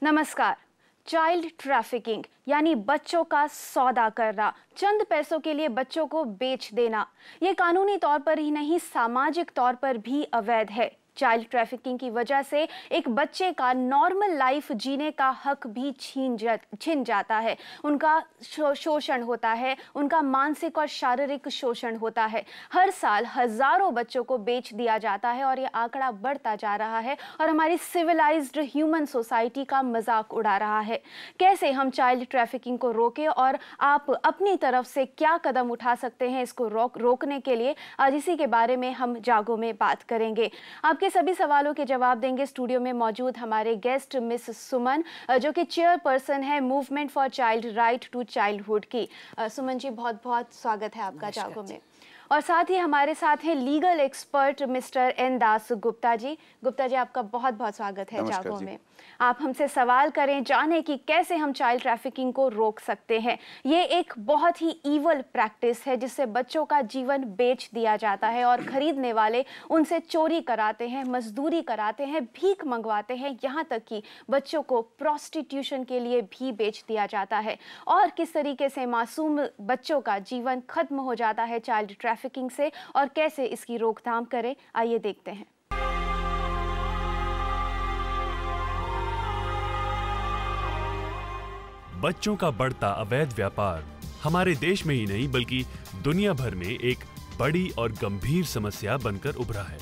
नमस्कार। Child trafficking यानी बच्चों का सौदा करना, चंद पैसों के लिए बच्चों को बेच देना, ये कानूनी तौर पर ही नहीं सामाजिक तौर पर भी अवैध है। चाइल्ड ट्रैफिकिंग की वजह से एक बच्चे का नॉर्मल लाइफ जीने का हक भी छिन जाता है। उनका शोषण होता है, उनका मानसिक और शारीरिक शोषण होता है। हर साल हजारों बच्चों को बेच दिया जाता है और ये आंकड़ा बढ़ता जा रहा है और हमारी सिविलाइज्ड ह्यूमन सोसाइटी का मजाक उड़ा रहा है। कैसे हम चाइल्ड ट्रैफिकिंग को रोकें और आप अपनी तरफ से क्या कदम उठा सकते हैं इसको रोकने के लिए, आज इसी के बारे में हम जागो में बात करेंगे। आपके सभी सवालों के जवाब देंगे स्टूडियो में मौजूद हमारे गेस्ट मिस सुमन, जो कि चेयरपर्सन है movement for child right to childhood की। सुमन जी, बहुत बहुत स्वागत है आपका जागो में। और साथ ही हमारे साथ हैं legal expert mister N Das Gupta ji. Gupta ji, आपका बहुत बहुत स्वागत है जागो में। आप हमसे सवाल करें, जाने कि कैसे हम चाइल्ड ट्रैफिकिंग को रोक सकते हैं। ये एक बहुत ही ईवल प्रैक्टिस है जिससे बच्चों का जीवन बेच दिया जाता है और खरीदने वाले उनसे चोरी कराते हैं, मजदूरी कराते हैं, भीख मंगवाते हैं, यहाँ तक कि बच्चों को प्रोस्टिट्यूशन के लिए भी बेच दिया जाता है। और किस तरीके से मासूम बच्चों का जीवन खत्म हो जाता है चाइल्ड ट्रैफिकिंग से और कैसे इसकी रोकथाम करें, आइए देखते हैं। बच्चों का बढ़ता अवैध व्यापार हमारे देश में ही नहीं बल्कि दुनिया भर में एक बड़ी और गंभीर समस्या बनकर उभरा है,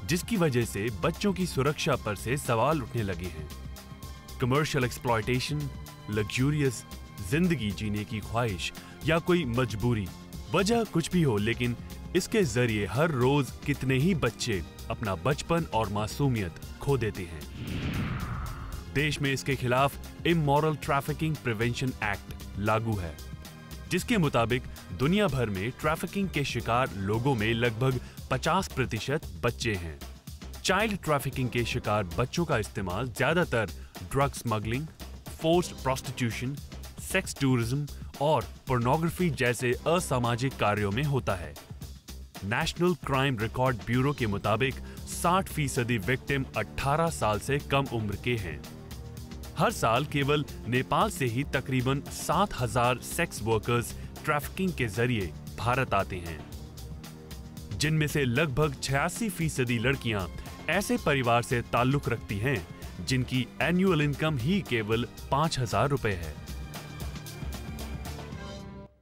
जिसकी वजह से बच्चों की सुरक्षा पर से सवाल उठने लगे हैं। कमर्शियल एक्सप्लॉयटेशन, लग्जूरियस जिंदगी जीने की ख्वाहिश या कोई मजबूरी, वजह कुछ भी हो, लेकिन इसके जरिए हर रोज कितने ही बच्चे अपना बचपन और मासूमियत खो देते हैं। देश में इसके खिलाफ इमोरल ट्रैफिकिंग प्रिवेंशन एक्ट लागू है, जिसके मुताबिक दुनिया भर में ट्रैफिकिंग के शिकार लोगों में लगभग 50% बच्चे हैं। चाइल्ड ट्रैफिकिंग के शिकार बच्चों का इस्तेमाल ज्यादातर drug smuggling, forced prostitution, sex tourism और पोर्नोग्राफी जैसे असामाजिक कार्यों में होता है। नेशनल क्राइम रिकॉर्ड ब्यूरो के मुताबिक 60% विक्टिम 18 साल से कम उम्र के हैं। हर साल केवल नेपाल से ही तकरीबन 7,000 सेक्स वर्कर्स ट्रैफिकिंग के जरिए भारत आते हैं, जिनमें से लगभग 86% लड़कियां ऐसे परिवार से ताल्लुक रखती हैं जिनकी एनुअल इनकम ही केवल 5,000 रुपए है।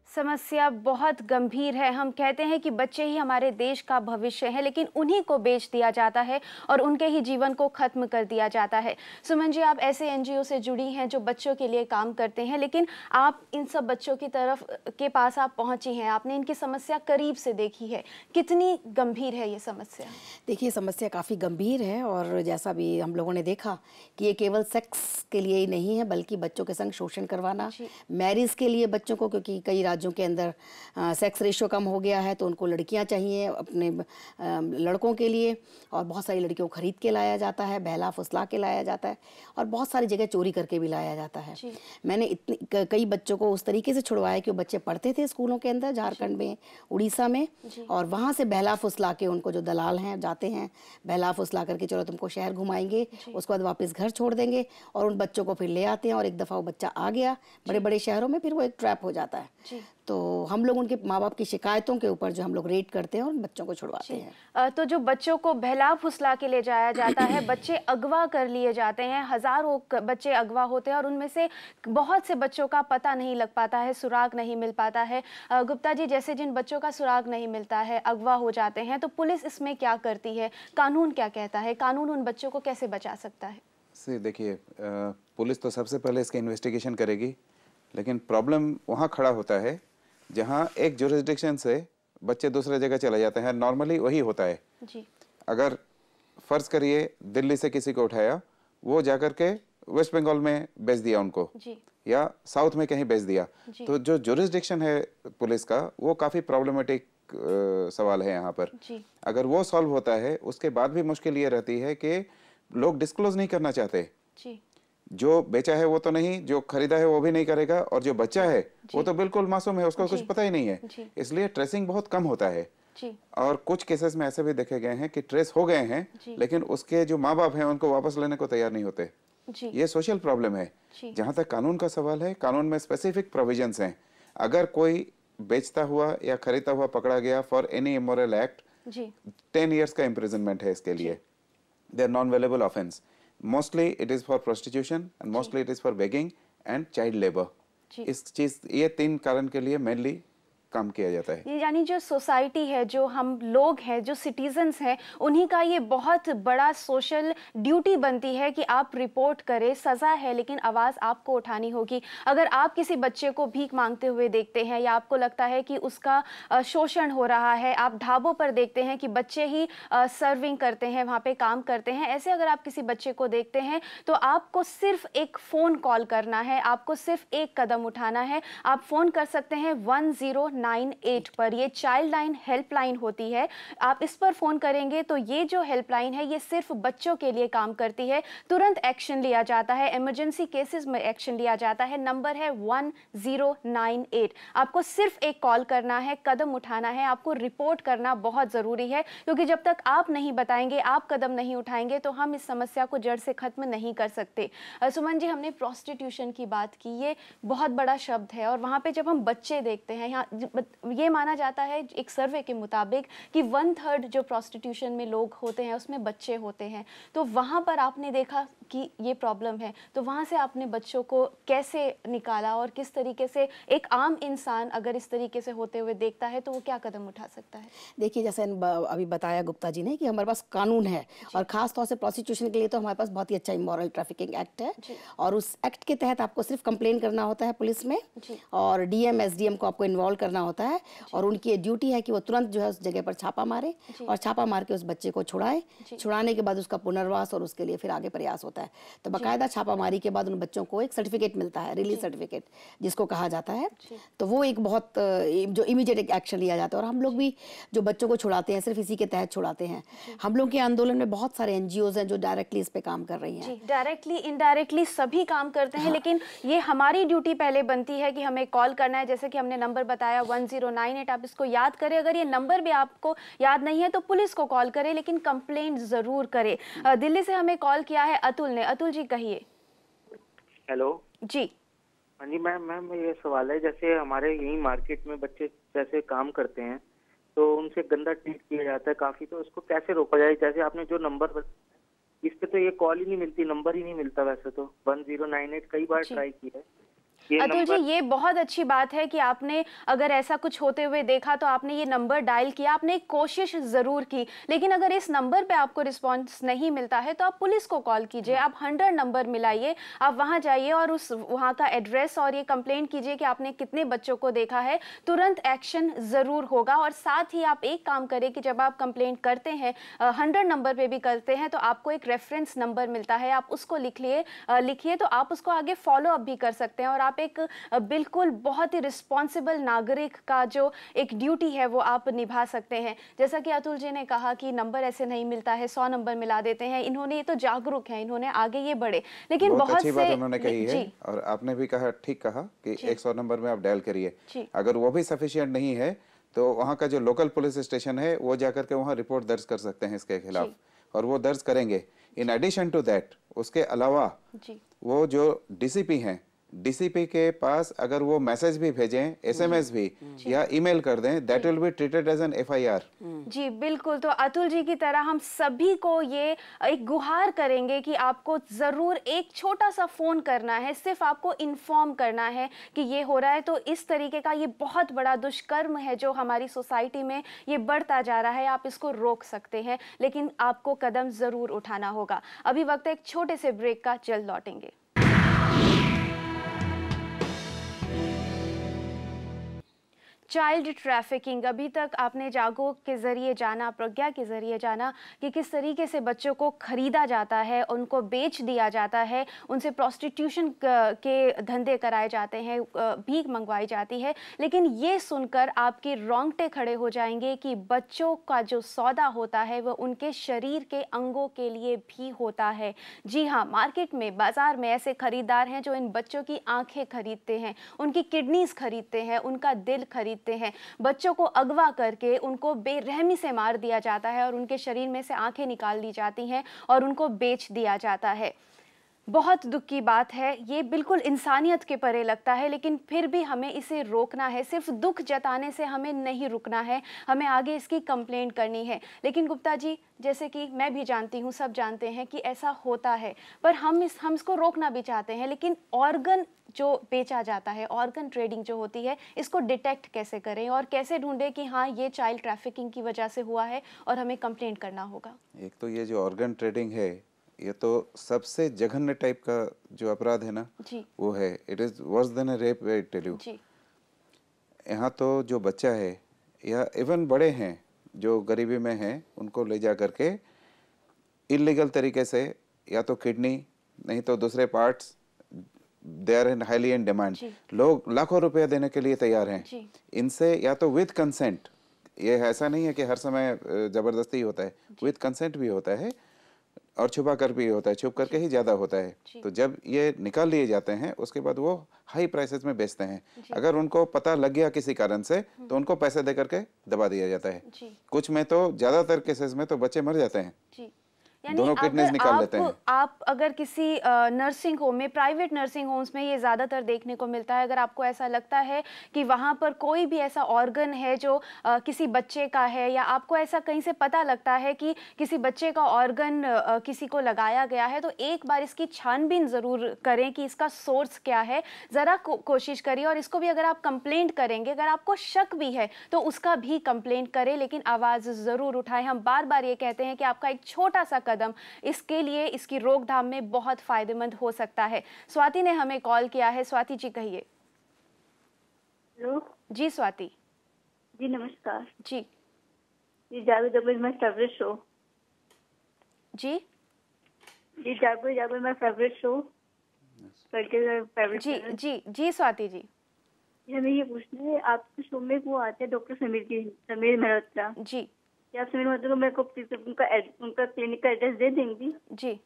समस्या बहुत गंभीर है। हम कहते हैं कि बच्चे ही हमारे देश का भविष्य है, लेकिन उन्हीं को बेच दिया जाता है और उनके ही जीवन को खत्म कर दिया जाता है। सुमन जी, आप ऐसे एनजीओ से जुड़ी हैं जो बच्चों के लिए काम करते हैं, लेकिन आप इन सब बच्चों की तरफ के पास आप पहुंची हैं, आपने इनकी समस्या करीब से देखी है। कितनी गंभीर है ये समस्या? देखिए, समस्या काफ़ी गंभीर है और जैसा भी हम लोगों ने देखा कि ये केवल सेक्स के लिए ही नहीं है बल्कि बच्चों के संग शोषण करवाना, मैरिज के लिए बच्चों को, क्योंकि कई राज्यों के अंदर सेक्स रेशियो कम हो गया है तो उनको लड़कियां चाहिए अपने लड़कों के लिए, और बहुत सारी लड़कियों को खरीद के लाया जाता है, बहला फुसला के लाया जाता है और बहुत सारी जगह चोरी करके भी लाया जाता है। मैंने कई बच्चों को उस तरीके से छुड़वाया कि वो बच्चे पढ़ते थे स्कूलों के अंदर, झारखंड में, उड़ीसा में, और वहाँ से बहला फुसला के उनको जो दलाल हैं जाते हैं, बहला फुसला करके चलो तुमको शहर घुमाएंगे, उसके बाद वापस घर छोड़ देंगे और उन बच्चों को फिर ले आते हैं। और एक दफ़ा वो बच्चा आ गया बड़े बड़े शहरों में, फिर वो एक ट्रैप हो जाता है। तो हम लोग उनके माँ बाप की शिकायतों के ऊपर जो हम लोग रेड करते हैं और बच्चों को छुड़वाते हैं। तो जो बच्चों को बहला फुसला के ले जाया जाता है, बच्चे अगवा कर लिए जाते हैं, हजारों बच्चे अगवा होते हैं और उनमें से बहुत से बच्चों का पता नहीं लग पाता है, सुराग नहीं मिल पाता है। गुप्ता जी, जैसे जिन बच्चों का सुराग नहीं मिलता है, अगवा हो जाते हैं, तो पुलिस इसमें क्या करती है? कानून क्या कहता है? कानून उन बच्चों को कैसे बचा सकता है? देखिए, पुलिस तो सबसे पहले इसका इन्वेस्टिगेशन करेगी, लेकिन प्रॉब्लम वहाँ खड़ा होता है जहाँ एक जुरिस्डिक्शन से बच्चे दूसरे जगह चले जाते हैं। नॉर्मली वही होता है जी। अगर फर्ज करिए दिल्ली से किसी को उठाया, वो जाकर के वेस्ट बंगाल में भेज दिया उनको जी, या साउथ में कहीं भेज दिया, तो जो जुरिस्डिक्शन है पुलिस का वो काफ़ी प्रॉब्लमेटिक सवाल है यहाँ पर जी। अगर वो सॉल्व होता है, उसके बाद भी मुश्किल ये रहती है कि लोग डिस्क्लोज नहीं करना चाहते जी। जो बेचा है वो तो नहीं, जो खरीदा है वो भी नहीं करेगा, और जो बच्चा है वो तो बिल्कुल मासूम है, उसको कुछ पता ही नहीं है, इसलिए ट्रेसिंग बहुत कम होता है। और कुछ केसेस में ऐसे भी देखे गए हैं कि ट्रेस हो गए हैं लेकिन उसके जो माँ बाप हैं उनको वापस लेने को तैयार नहीं होते। जी। ये सोशल प्रॉब्लम है। जहाँ तक कानून का सवाल है, कानून में स्पेसिफिक प्रोविजंस हैं। अगर कोई बेचता हुआ या खरीदता हुआ पकड़ा गया for any immoral act, 10 years का इम्प्रिजनमेंट है इसके लिए। They are non bailable offence. Mostly it is for prostitution and mostly it is for begging and child labour. इस चीज, ये 3 कारण के लिए मेनली काम किया जाता है। यानी जो सोसाइटी है, जो हम लोग हैं, जो सिटीजन्स हैं, उन्हीं का ये बहुत बड़ा सोशल ड्यूटी बनती है कि आप रिपोर्ट करें। सज़ा है लेकिन आवाज़ आपको उठानी होगी। अगर आप किसी बच्चे को भीख मांगते हुए देखते हैं या आपको लगता है कि उसका शोषण हो रहा है, आप ढाबों पर देखते हैं कि बच्चे ही सर्विंग करते हैं, वहाँ पे काम करते हैं, ऐसे अगर आप किसी बच्चे को देखते हैं तो आपको सिर्फ एक फ़ोन कॉल करना है, आपको सिर्फ एक कदम उठाना है। आप फ़ोन कर सकते हैं 1098 पर। ये चाइल्ड लाइन हेल्पलाइन होती है। आप इस पर फ़ोन करेंगे तो ये जो हेल्पलाइन है ये सिर्फ बच्चों के लिए काम करती है। तुरंत एक्शन लिया जाता है, इमरजेंसी केसेस में एक्शन लिया जाता है। नंबर है 1098। आपको सिर्फ एक कॉल करना है, कदम उठाना है, आपको रिपोर्ट करना बहुत ज़रूरी है, क्योंकि जब तक आप नहीं बताएंगे, आप कदम नहीं उठाएंगे तो हम इस समस्या को जड़ से ख़त्म नहीं कर सकते। सुमन जी, हमने प्रोस्टिट्यूशन की बात की, ये बहुत बड़ा शब्द है और वहाँ पे जब हम बच्चे देखते हैं, यहाँ ये माना जाता है एक सर्वे के मुताबिक कि 1/3 जो प्रोस्टिट्यूशन में लोग होते हैं उसमें बच्चे होते हैं। तो वहाँ पर आपने देखा कि ये प्रॉब्लम है, तो वहाँ से आपने बच्चों को कैसे निकाला और किस तरीके से एक आम इंसान अगर इस तरीके से होते हुए देखता है तो वो क्या कदम उठा सकता है? देखिए, जैसे अभी बताया गुप्ता जी ने कि हमारे पास कानून है और ख़ास तौर से प्रोस्टिट्यूशन के लिए तो हमारे पास बहुत ही अच्छा इमोरल ट्रैफिकिंग एक्ट है और उस एक्ट के तहत आपको सिर्फ कंप्लेन करना होता है पुलिस में और डीएम एसडीएम को आपको इन्वॉल्व करना होता है और उनकी ड्यूटी है कि वो तुरंत जो है उस जगह पर छापा मारे और छापा मार के उस बच्चे को छुड़ाए। छुड़ाने के बाद उसका पुनर्वास और उसके लिए फिर आगे प्रयास होता है। तो बाकायदा छापामारी के बाद उन बच्चों को एक सर्टिफिकेट मिलता है, रिलीज सर्टिफिकेट जिसको कहा जाता है। तो वो एक बहुत जो इमीडिएट एक्शन लिया जाता है और हम लोग भी जो बच्चों को छुड़ाते हैं सिर्फ इसी के तहत छुड़ाते हैं। हम लोग के आंदोलन में बहुत सारे एनजीओज हैं जो डायरेक्टली इस पे काम कर रही हैं। डायरेक्टली इनडायरेक्टली सभी काम करते हैं, लेकिन ये हमारी ड्यूटी पहले बनती है कि हमें कॉल करना है। जैसे कि हमने नंबर बताया 1098, आप इसको याद करें। अगर ये नंबर भी आपको याद नहीं है तो पुलिस को कॉल करें, लेकिन कंप्लेंट जरूर करें। दिल्ली से हमें कॉल किया है अतुल ने। अतुल जी कहिए। हेलो जी। हाँ जी मैम, ये सवाल है, जैसे हमारे यही मार्केट में बच्चे जैसे काम करते हैं तो उनसे गंदा ट्रीट किया जाता है काफी, तो उसको कैसे रोका जाए? जैसे आपने जो नंबर बताया इस पे तो ये कॉल ही नहीं मिलती, नंबर ही नहीं मिलता। वैसे तो 1098 कई बार ट्राई किया है। अतुल जी, ये बहुत अच्छी बात है कि आपने अगर ऐसा कुछ होते हुए देखा तो आपने ये नंबर डायल किया, आपने कोशिश ज़रूर की। लेकिन अगर इस नंबर पे आपको रिस्पांस नहीं मिलता है तो आप पुलिस को कॉल कीजिए। आप 100 नंबर मिलाइए, आप वहां जाइए और उस वहां का एड्रेस और ये कंप्लेंट कीजिए कि आपने कितने बच्चों को देखा है। तुरंत एक्शन ज़रूर होगा। और साथ ही आप एक काम करें कि जब आप कंप्लेंट करते हैं, 100 नंबर पर भी करते हैं, तो आपको एक रेफरेंस नंबर मिलता है, आप उसको लिखिए तो आप उसको आगे फॉलो अप भी कर सकते हैं और आप एक बिल्कुल बहुत ही रिस्पॉन्सिबल नागरिक का जो एक ड्यूटी है वो आप निभा सकते हैं। जैसा कि अतुल जी ने कहा कि नंबर ऐसे नहीं मिलता है, 100 नंबर मिला देते हैं। इन्होंने ये तो जागरूक हैं, इन्होंने आगे ये बढ़े। लेकिन बहुत अच्छी बात से उन्होंने कही है और आपने भी कहा, ठीक कहा कि 100 नंबर में आप डायल करिए। अगर वो भी सफिशिएंट नहीं है तो वहाँ का जो लोकल पुलिस स्टेशन है वो जाकर के वहाँ रिपोर्ट दर्ज कर सकते हैं इसके खिलाफ और वो दर्ज करेंगे। इन एडिशन टू दैट, उसके अलावा वो जो डीसीपी हैं, डीसीपी के पास अगर वो मैसेज भी भेजें, एसएमएस भी या ईमेल कर दें, that will be treated as an FIR. जी बिल्कुल। तो अतुल जी की तरह हम सभी को ये एक गुहार करेंगे कि आपको जरूर एक छोटा सा फोन करना है, सिर्फ आपको इन्फॉर्म करना है कि ये हो रहा है। तो इस तरीके का ये बहुत बड़ा दुष्कर्म है जो हमारी सोसाइटी में ये बढ़ता जा रहा है। आप इसको रोक सकते हैं, लेकिन आपको कदम जरूर उठाना होगा। अभी वक्त है एक छोटे से ब्रेक का, जल्द लौटेंगे। चाइल्ड ट्रैफिकिंग, अभी तक आपने जागो के ज़रिए जाना, प्रज्ञा के ज़रिए जाना कि किस तरीके से बच्चों को ख़रीदा जाता है, उनको बेच दिया जाता है, उनसे प्रोस्टिट्यूशन के धंधे कराए जाते हैं, भीख मंगवाई जाती है। लेकिन ये सुनकर आपके रोंगटे खड़े हो जाएंगे कि बच्चों का जो सौदा होता है वह उनके शरीर के अंगों के लिए भी होता है। जी हाँ, मार्केट में, बाज़ार में ऐसे ख़रीदार हैं जो इन बच्चों की आँखें खरीदते हैं, उनकी किडनीज़ खरीदते हैं, उनका दिल खरीदते हैं। बच्चों को अगवा करके उनको बेरहमी से मार दिया जाता है और उनके शरीर में से आंखें निकाल दी जाती हैं और उनको बेच दिया जाता है। बहुत दुख की बात है, ये बिल्कुल इंसानियत के परे लगता है, लेकिन फिर भी हमें इसे रोकना है। सिर्फ दुख जताने से हमें नहीं रुकना है, हमें आगे इसकी कंप्लेंट करनी है। लेकिन गुप्ता जी, जैसे कि मैं भी जानती हूँ, सब जानते हैं कि ऐसा होता है, पर हम इसको रोकना भी चाहते हैं। लेकिन ऑर्गन जो बेचा जाता है, ऑर्गन ट्रेडिंग जो होती है, इसको डिटेक्ट कैसे करें और कैसे ढूंढें कि हाँ, ये चाइल्ड ट्रैफिकिंग की वजह से हुआ है और हमें कंप्लेंट करना होगा? एक तो ये जो ऑर्गन ट्रेडिंग है, ये तो सबसे जघन्य टाइप का जो अपराध है ना जी, वो है। It is worse than a rape, I tell you. जी, यहाँ तो जो बच्चा है या इवन बड़े हैं जो गरीबी में हैं, उनको ले जा करके इलीगल तरीके से या तो किडनी नहीं तो दूसरे parts, they are in highly in demand. लोग लाखों रुपया देने के लिए तैयार हैं जी, इनसे, या तो विद कंसेंट। ये ऐसा नहीं है कि हर समय जबरदस्ती होता है, विद कंसेंट भी होता है और छुपा कर भी होता है, छुप करके ही ज़्यादा होता है। तो जब ये निकाल लिए जाते हैं उसके बाद वो हाई प्राइसेस में बेचते हैं। अगर उनको पता लग गया किसी कारण से तो उनको पैसे दे करके दबा दिया जाता है। कुछ में तो ज़्यादातर केसेस में तो बच्चे मर जाते हैं, दोनों किडनीज निकाल लेते हैं। आप अगर किसी नर्सिंग होम में, प्राइवेट नर्सिंग होम्स में ये ज़्यादातर देखने को मिलता है, अगर आपको ऐसा लगता है कि वहाँ पर कोई भी ऐसा ऑर्गन है जो किसी बच्चे का है, या आपको ऐसा कहीं से पता लगता है कि किसी बच्चे का ऑर्गन किसी को लगाया गया है, तो एक बार इसकी छानबीन ज़रूर करें कि इसका सोर्स क्या है। ज़रा कोशिश करिए, और इसको भी अगर आप कंप्लेंट करेंगे, अगर आपको शक भी है तो उसका भी कंप्लेंट करें, लेकिन आवाज़ ज़रूर उठाएं। हम बार बार ये कहते हैं कि आपका एक छोटा सा कदम इसके लिए, इसकी रोकथाम में बहुत फायदेमंद हो सकता है। स्वाति ने हमें कॉल किया है। स्वाति जी, कहिए। हेलो जी स्वाति जी, नमस्कार जी। जी, जावेद माय फेवरेट शो। जी जी, जावेद माय फेवरेट शो करके फेवरेट जी जी जी स्वाति जी, हमें ये पूछना है, आपके शो में वो आते हैं डॉक्टर समीर मल्होत्रा जी क्या आप समीर मल्होत्रा को मेरे को प्लीज उनका क्लिनिक का एड्रेस दे देंगी? जी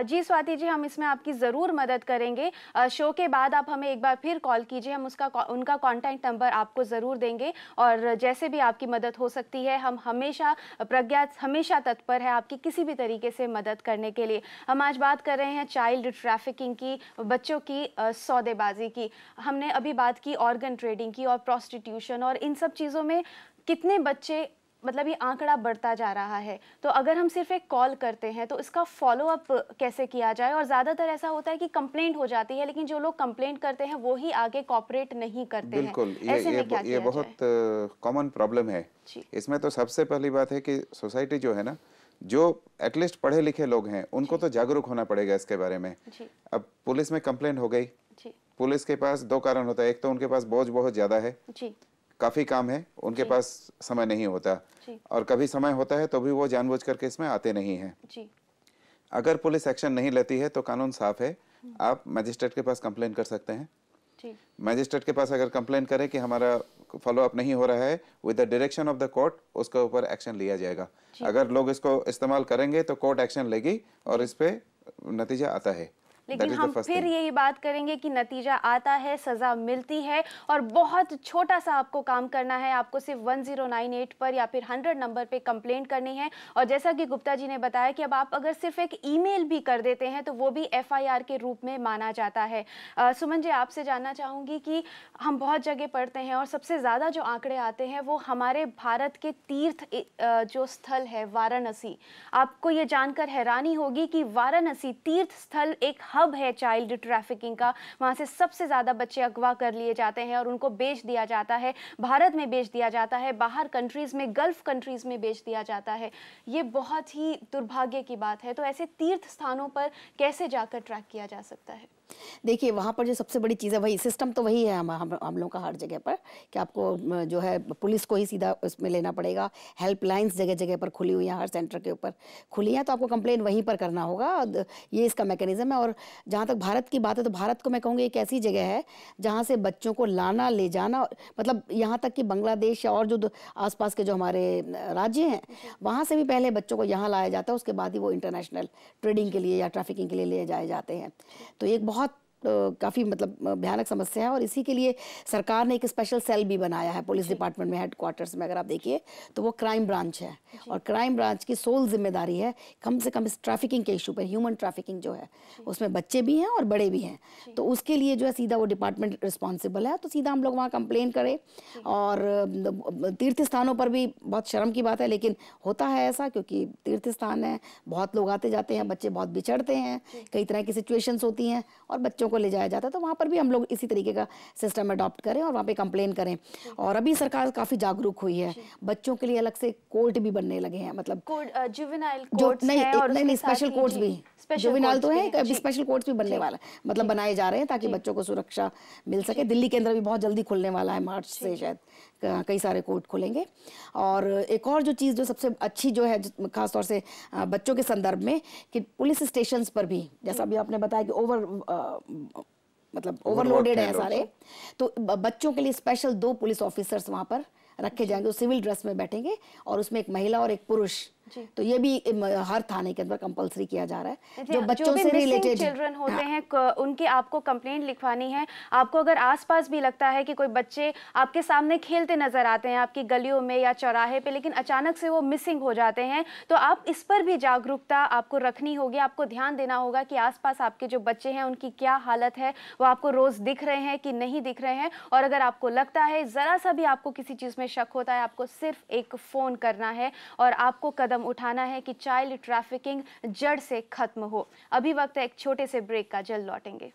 जी स्वाति जी, हम इसमें आपकी ज़रूर मदद करेंगे। शो के बाद आप हमें एक बार फिर कॉल कीजिए, हम उनका कॉन्टैक्ट नंबर आपको ज़रूर देंगे, और जैसे भी आपकी मदद हो सकती है, हम हमेशा, प्रज्ञा हमेशा तत्पर है आपकी किसी भी तरीके से मदद करने के लिए। हम आज बात कर रहे हैं चाइल्ड ट्रैफिकिंग की, बच्चों की सौदेबाजी की। हमने अभी बात की ऑर्गन ट्रेडिंग की और प्रोस्टिट्यूशन, और इन सब चीज़ों में कितने बच्चे, मतलब ये आंकड़ा बढ़ता जा रहा है। तो अगर हम सिर्फ एक कॉल करते हैं तो इसका फॉलो अप कैसे किया जाए? और ज़्यादातर ऐसा होता है कि कंप्लेंट हो जाती है, लेकिन जो लोग कंप्लेंट करते हैं वो ही आगे कोऑपरेट नहीं करते हैं। बिल्कुल, ऐसे में क्या ये बहुत कॉमन प्रॉब्लम है। इसमें तो सबसे पहली बात है कि सोसाइटी जो है ना, जो एटलीस्ट पढ़े लिखे लोग हैं, उनको तो जागरूक होना पड़ेगा इसके बारे में। अब पुलिस में कंप्लेंट हो गई, पुलिस के पास दो कारण होता है, एक तो उनके पास बोझ बहुत ज्यादा है, काफी काम है, उनके पास समय नहीं होता, और कभी समय होता है तो भी वो जानबूझ करके इसमें आते नहीं हैं। अगर पुलिस एक्शन नहीं लेती है तो कानून साफ है, आप मजिस्ट्रेट के पास कंप्लेन कर सकते हैं। मजिस्ट्रेट के पास अगर कंप्लेन करें कि हमारा फॉलो अप नहीं हो रहा है, with the direction of the court उसके ऊपर एक्शन लिया जाएगा। अगर लोग इसको इस्तेमाल करेंगे तो कोर्ट एक्शन लेगी और इस पे नतीजा आता है। लेकिन हम फिर यही बात करेंगे कि नतीजा आता है, सज़ा मिलती है, और बहुत छोटा सा आपको काम करना है। आपको सिर्फ 1098 पर या फिर 100 नंबर पे कंप्लेंट करनी है। और जैसा कि गुप्ता जी ने बताया कि अब आप अगर सिर्फ एक ईमेल भी कर देते हैं तो वो भी एफआईआर के रूप में माना जाता है। सुमन जी, आपसे जानना चाहूँगी कि हम बहुत जगह पढ़ते हैं और सबसे ज़्यादा जो आंकड़े आते हैं वो हमारे भारत के तीर्थ जो स्थल है वाराणसी। आपको ये जानकर हैरानी होगी कि वाराणसी तीर्थ स्थल एक हब है चाइल्ड ट्रैफिकिंग का। वहां से सबसे ज्यादा बच्चे अगवा कर लिए जाते हैं और उनको बेच दिया जाता है, भारत में बेच दिया जाता है, बाहर कंट्रीज में, गल्फ कंट्रीज में बेच दिया जाता है। ये बहुत ही दुर्भाग्य की बात है। तो ऐसे तीर्थ स्थानों पर कैसे जाकर ट्रैक किया जा सकता है? देखिए, वहाँ पर जो सबसे बड़ी चीज़ है वही सिस्टम तो वही है हम लोगों का हर जगह पर, कि आपको जो है पुलिस को ही सीधा उसमें लेना पड़ेगा। हेल्पलाइंस जगह जगह पर खुली हुई हैं, हर सेंटर के ऊपर खुली हैं, तो आपको कंप्लेन वहीं पर करना होगा। ये इसका मैकेनिज्म है। और जहाँ तक भारत की बात है तो भारत को मैं कहूँगी एक ऐसी जगह है जहाँ से बच्चों को लाना ले जाना, मतलब यहाँ तक कि बांग्लादेश और जो आसपास के जो हमारे राज्य हैं वहाँ से भी पहले बच्चों को यहाँ लाया जाता है, उसके बाद ही वो इंटरनेशनल ट्रेडिंग के लिए या ट्रैफिकिंग के लिए ले जाए जाते हैं। तो एक बहुत काफ़ी मतलब भयानक समस्या है। और इसी के लिए सरकार ने एक स्पेशल सेल भी बनाया है पुलिस डिपार्टमेंट में, हेडक्वार्टर्स में अगर आप देखिए तो वो क्राइम ब्रांच है। और क्राइम ब्रांच की सोल जिम्मेदारी है कम से कम इस ट्रैफिकिंग के इशू पर, ह्यूमन ट्रैफिकिंग जो है उसमें बच्चे भी हैं और बड़े भी हैं, तो उसके लिए जो है सीधा वो डिपार्टमेंट रिस्पॉन्सिबल है। तो सीधा हम लोग वहाँ कंप्लेन करें। और तीर्थ स्थानों पर भी बहुत शर्म की बात है लेकिन होता है ऐसा, क्योंकि तीर्थ स्थान है, बहुत लोग आते जाते हैं, बच्चे बहुत बिछड़ते हैं, कई तरह की सिचुएशंस होती हैं और बच्चों को ले जाया जाता है। तो वहाँ पर भी हम लोग इसी तरीके का सिस्टम अडॉप्ट करें और वहाँ पे कंप्लेन करें। और अभी सरकार काफ़ी जागरूक हुई है, बच्चों के लिए अलग से कोर्ट भी बनने लगे हैं, मतलब जुवेनाइल जो कोर्ट्स हैं और नहीं उसके साथ स्पेशल ही कोर्ट्स भी, जुवेनाइल तो है, अभी जी। स्पेशल कोर्ट्स भी बनने वाला है, मतलब बनाए जा रहे हैं ताकि बच्चों को सुरक्षा मिल सके। दिल्ली के अंदर भी बहुत जल्दी खुलने वाला है, मार्च से शायद कई सारे कोर्ट खुलेंगे। और एक और जो चीज़ जो सबसे अच्छी जो है खासतौर से बच्चों के संदर्भ में, कि पुलिस स्टेशंस पर भी, जैसा अभी आपने बताया कि मतलब ओवरलोडेड है सारे, तो बच्चों के लिए स्पेशल 2 पुलिस ऑफिसर्स वहाँ पर रखे जाएंगे, वो सिविल ड्रेस में बैठेंगे और उसमें एक महिला और एक पुरुष। तो ये भी हर थाने के अंदर कंपलसरी किया जा रहा है। जो बच्चों से रिलेटेड चिल्ड्रन होते हैं उनके आपको कंप्लेंट लिखवानी है। आपको अगर आसपास भी लगता है कि कोई बच्चे आपके सामने खेलते नजर आते हैं आपकी गलियों में या चौराहे पे, लेकिन अचानक से वो मिसिंग हो जाते हैं, तो आप इस पर भी जागरूकता आपको रखनी होगी। आपको ध्यान देना होगा कि आसपास आपके जो बच्चे हैं उनकी क्या हालत है, वो आपको रोज दिख रहे हैं कि नहीं दिख रहे हैं। और अगर आपको लगता है जरा सा भी आपको किसी चीज में शक होता है, आपको सिर्फ एक फोन करना है और आपको कदम उठाना है कि चाइल्ड ट्रैफिकिंग जड़ से खत्म हो। अभी वक्त है एक छोटे से ब्रेक का, जल्द लौटेंगे।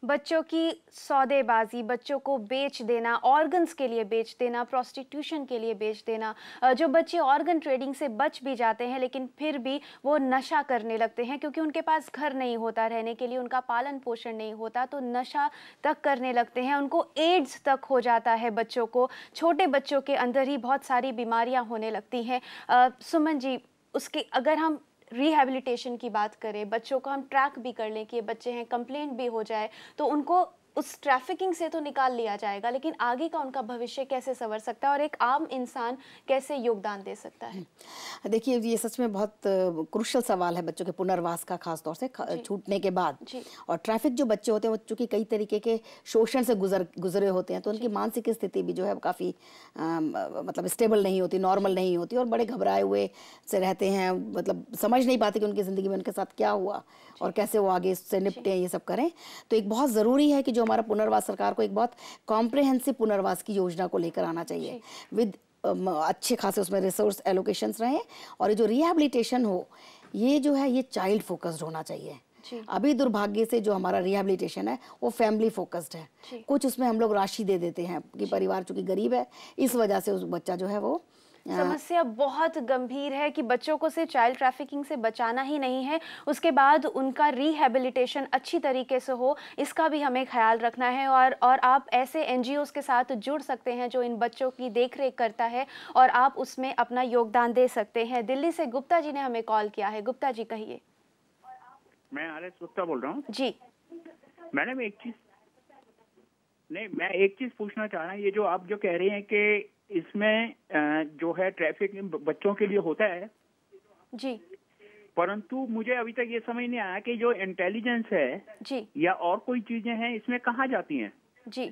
बच्चों की सौदेबाजी, बच्चों को बेच देना, ऑर्गन्स के लिए बेच देना, प्रोस्टिट्यूशन के लिए बेच देना। जो बच्चे ऑर्गन ट्रेडिंग से बच भी जाते हैं लेकिन फिर भी वो नशा करने लगते हैं क्योंकि उनके पास घर नहीं होता रहने के लिए, उनका पालन पोषण नहीं होता, तो नशा तक करने लगते हैं। उनको एड्स तक हो जाता है बच्चों को। छोटे बच्चों के अंदर ही बहुत सारी बीमारियां होने लगती हैं। सुमन जी, उसके अगर हम रिहैबिलिटेशन की बात करें, बच्चों को हम ट्रैक भी कर लें कि ये बच्चे हैं, कंप्लेंट भी हो जाए, तो उनको उस ट्रैफिकिंग से तो निकाल लिया जाएगा, लेकिन आगे का उनका भविष्य कैसे संवर सकता है और एक आम इंसान कैसे योगदान दे सकता है? देखिए, ये सच में बहुत क्रूशल सवाल है बच्चों के पुनर्वास का, खासतौर से छूटने के बाद। और ट्रैफिक जो बच्चे होते हैं वो चूंकि कई तरीके के शोषण से गुजरे होते हैं, तो उनकी मानसिक स्थिति भी जो है काफ़ी मतलब स्टेबल नहीं होती, नॉर्मल नहीं होती, और बड़े घबराए हुए से रहते हैं, मतलब समझ नहीं पाते कि उनकी ज़िंदगी में उनके साथ क्या हुआ और कैसे वो आगे इससे निपटे, ये सब करें। तो एक बहुत ज़रूरी है कि जो हमारा पुनर्वास, सरकार को एक बहुत कॉम्प्रिहेंसिव पुनर्वास की योजना को लेकर आना चाहिए, विद अच्छे खासे उसमें रिसोर्स एलोकेशंस रहें, और ये जो रिहैबिलिटेशन हो ये जो है ये चाइल्ड फोकस्ड होना चाहिए। अभी दुर्भाग्य से जो हमारा रिहैबिलिटेशन है वो फैमिली फोकस्ड है। कुछ उसमें हम लोग राशि दे देते हैं कि परिवार चूंकि गरीब है, इस वजह से उस बच्चा जो है वो समस्या बहुत गंभीर है कि बच्चों को सिर्फ चाइल्ड ट्रैफिकिंग से बचाना ही नहीं है, उसके बाद उनका रिहैबिलिटेशन अच्छी तरीके से हो, इसका भी हमें ख्याल रखना है। और आप ऐसे एनजीओज के साथ जुड़ सकते हैं जो इन बच्चों की देखरेख करता है और आप उसमें अपना योगदान दे सकते हैं। दिल्ली से गुप्ता जी ने हमें कॉल किया है। गुप्ता जी कहिए। मैं आर एस गुप्ता बोल रहा हूँ जी। मैडम मैं एक चीज पूछना चाह रहा हूँ, ये जो आप जो कह रहे हैं कि इसमें जो है ट्रैफिक बच्चों के लिए होता है जी, परंतु मुझे अभी तक ये समझ नहीं आया कि जो इंटेलिजेंस है जी या और कोई चीजें हैं इसमें कहाँ जाती हैं जी,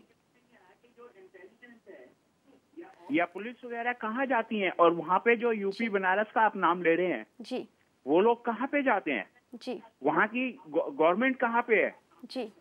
या पुलिस वगैरह कहाँ जाती हैं, और वहाँ पे जो यूपी बनारस का आप नाम ले रहे हैं जी, वो लोग कहाँ पे जाते हैं जी, वहाँ की गवर्नमेंट कहाँ पे है? जी,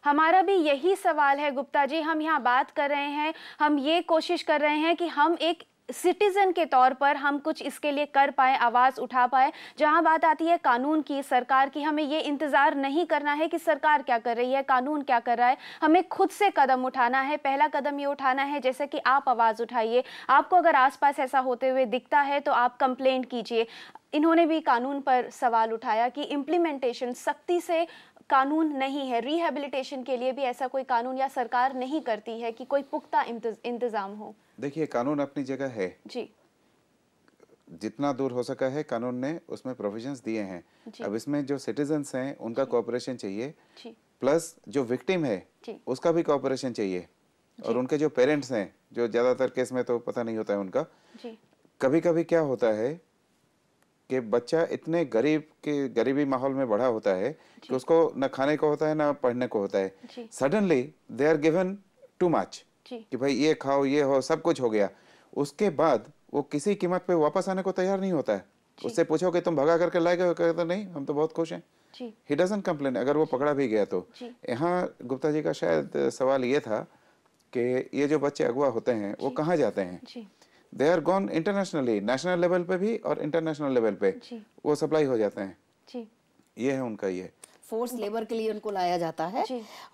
हमारा भी यही सवाल है गुप्ता जी। हम यहाँ बात कर रहे हैं, हम ये कोशिश कर रहे हैं कि हम एक सिटीजन के तौर पर हम कुछ इसके लिए कर पाए, आवाज उठा पाए। जहां बात आती है कानून की, सरकार की, हमें ये इंतजार नहीं करना है कि सरकार क्या कर रही है, कानून क्या कर रहा है, हमें खुद से कदम उठाना है। पहला कदम ये उठाना है जैसे कि आप आवाज उठाइए। आपको अगर आसपास ऐसा होते हुए दिखता है तो आप कंप्लेंट कीजिए। इन्होंने भी कानून पर सवाल उठाया कि इम्प्लीमेंटेशन, सख्ती से कानून नहीं है, रिहैबिलिटेशन के लिए भी ऐसा कोई कानून या सरकार नहीं करती है कि कोई पुख्ता इंतजाम हो। देखिए, कानून अपनी जगह है जी, जितना दूर हो सका है कानून ने उसमें प्रोविजंस दिए हैं। अब इसमें जो सिटीजन्स हैं उनका कोऑपरेशन चाहिए, प्लस जो विक्टिम है उसका भी कोऑपरेशन चाहिए, और उनके जो पेरेंट्स हैं, जो ज्यादातर केस में तो पता नहीं होता है उनका। कभी कभी क्या होता है कि बच्चा इतने गरीबी माहौल में बड़ा होता है कि उसको न खाने को होता है ना पढ़ने को होता है। Suddenly they are given too much कि भाई ये खाओ, ये हो, सब कुछ हो गया। उसके बाद वो किसी कीमत पे वापस आने को तैयार नहीं होता है। उससे पूछो कि तुम भगा करके लाए गए, कहते नहीं, हम तो बहुत खुश हैं। ही डजंट कंप्लेन अगर वो पकड़ा भी गया तो। यहाँ गुप्ता जी का शायद सवाल ये था कि ये जो बच्चे अगवा होते हैं वो कहाँ जाते हैं। They are gone internationally, national level पे भी और इंटरनेशनल लेवल पे वो सप्लाई हो जाते हैं। ये है उनका ये फोर्स लेबर के लिए उनको लाया जाता है।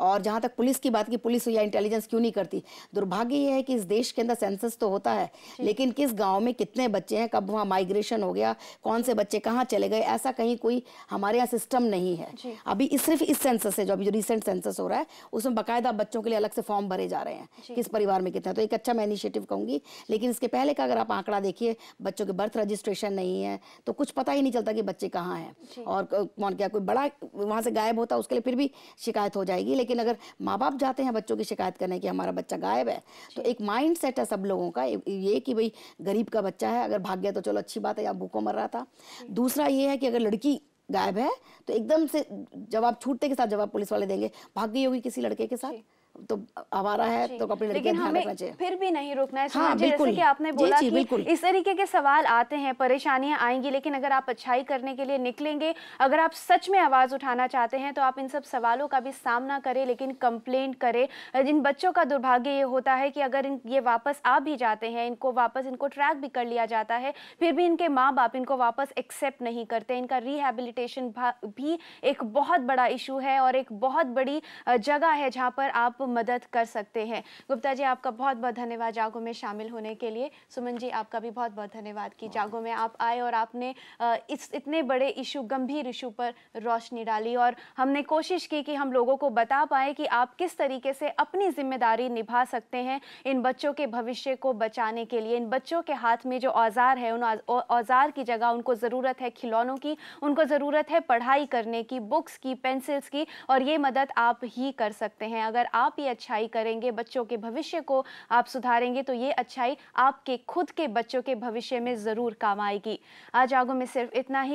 और जहाँ तक पुलिस की बात की, पुलिस या इंटेलिजेंस क्यों नहीं करती? दुर्भाग्य ये है कि इस देश के अंदर सेंसस तो होता है, लेकिन किस गांव में कितने बच्चे हैं, कब वहाँ माइग्रेशन हो गया, कौन से बच्चे कहाँ चले गए, ऐसा कहीं कोई हमारे यहाँ सिस्टम नहीं है। अभी सिर्फ इस सेंसस से, जो अभी जो रिसेंट सेंसस हो रहा है, उसमें बाकायदा बच्चों के लिए अलग से फॉर्म भरे जा रहे हैं, किस परिवार में कितना। तो एक अच्छा मैं इनिशिएटिव कहूँगी। लेकिन इसके पहले का अगर आप आंकड़ा देखिए, बच्चों के बर्थ रजिस्ट्रेशन नहीं है तो कुछ पता ही नहीं चलता कि बच्चे कहाँ हैं और कौन क्या। कोई बड़ा वहाँ से गायब होता है, उसके लिए फिर भी शिकायत हो जाएगी। लेकिन अगर माँ बाप जाते हैं बच्चों की शिकायत करने कि हमारा बच्चा गायब है, तो एक माइंड सेट है सब लोगों का ये कि भाई गरीब का बच्चा है, अगर भाग गया तो चलो अच्छी बात है, या भूखों मर रहा था। दूसरा ये है कि अगर लड़की गायब है तो एकदम से जवाब छूटते के साथ जवाब पुलिस वाले देंगे, भाग गई होगी किसी लड़के के साथ, तो आवारा है तो अपने लड़के ध्यान रखना चाहिए। फिर भी नहीं रुकना है। हाँ, जैसे कि आपने बोला कि बिल्कुल। इस तरीके के सवाल आते हैं, परेशानियां आएंगी, लेकिन अगर आप अच्छाई करने के लिए निकलेंगे, अगर आप सच में आवाज उठाना चाहते हैं, तो आप इन सब सवालों का भी सामना करें, लेकिन कंप्लेंट करें। जिन बच्चों का दुर्भाग्य ये होता है कि अगर ये वापस आ भी जाते हैं, इनको ट्रैक भी कर लिया जाता है, फिर भी इनके माँ बाप इनको वापस एक्सेप्ट नहीं करते। इनका रिहैबिलिटेशन भी एक बहुत बड़ा इशू है और एक बहुत बड़ी जगह है जहाँ पर आप मदद कर सकते हैं। गुप्ता जी, आपका बहुत बहुत धन्यवाद जागो में शामिल होने के लिए। सुमन जी, आपका भी बहुत बहुत धन्यवाद कि जागो में आप आए और आपने इस इतने बड़े इशू, गंभीर इशू पर रोशनी डाली, और हमने कोशिश की कि हम लोगों को बता पाए कि आप किस तरीके से अपनी जिम्मेदारी निभा सकते हैं इन बच्चों के भविष्य को बचाने के लिए। इन बच्चों के हाथ में जो औजार है, उन औजार की जगह उनको ज़रूरत है खिलौनों की, उनको ज़रूरत है पढ़ाई करने की, बुक्स की, पेंसिल्स की, और ये मदद आप ही कर सकते हैं। अगर आप ये अच्छाई करेंगे, बच्चों के भविष्य को आप सुधारेंगे, तो ये अच्छाई आपके खुद के बच्चों के भविष्य में जरूर काम आएगी। आज जागो में सिर्फ इतना ही।